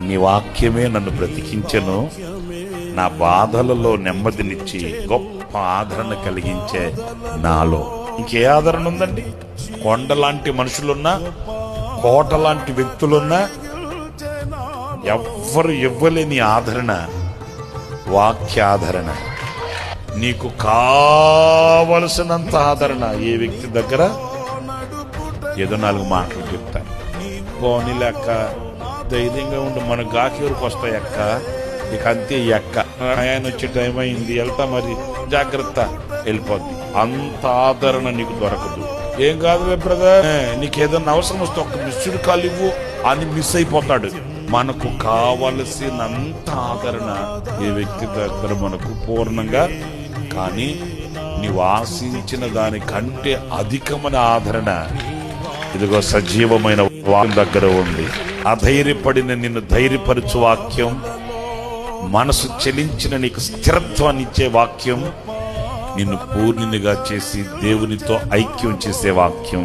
నీ వాక్యమే నన్ను బ్రతికించెను, నా బాధలలో నెమ్మదినిచ్చి గొప్ప ఆదరణ కలిగించే నాలో ఇంకే ఆదరణ ఉందండి? కొండలాంటి మనుషులున్నా, కోట లాంటి వ్యక్తులున్నా ఎవ్వరు ఇవ్వలేని ఆదరణ వాక్యాదరణ. నీకు కావలసినంత ఆదరణ ఏ వ్యక్తి దగ్గర ఏదో 4 మాటలు చెప్తాను, పోనీ లెక్క ధైర్యంగా ఉండి మన గాకివరకు వస్తాయి అక్క, ఇక అంతే ఎక్క, ఆయన వచ్చే టైం అయింది వెళ్తా, మరి జాగ్రత్త, వెళ్ళిపోద్ది. అంత ఆదరణ నీకు దొరకదు. ఏం కాదులే బ్రదర్, నీకేదన్నా అవసరం వస్తే ఒక మిస్డ్ కాల్ ఇవ్వు అని మిస్ అయిపోతాడు. మనకు కావలసినంత ఆదరణ ఏ వ్యక్తి దగ్గర మనకు పూర్ణంగా, కానీ నీవు ఆశించిన దానికంటే అధికమైన ఆదరణ ఇదిగో సజీవమైన వాక్యం దగ్గర ఉంది. అధైర్యపడిన నిన్ను ధైర్యపరచు వాక్యం, మనసు చెలించిన నీకు స్థిరత్వాన్ని ఇచ్చే వాక్యం, నిన్ను పూర్ణినిగా చేసి దేవునితో ఐక్యం చేసే వాక్యం.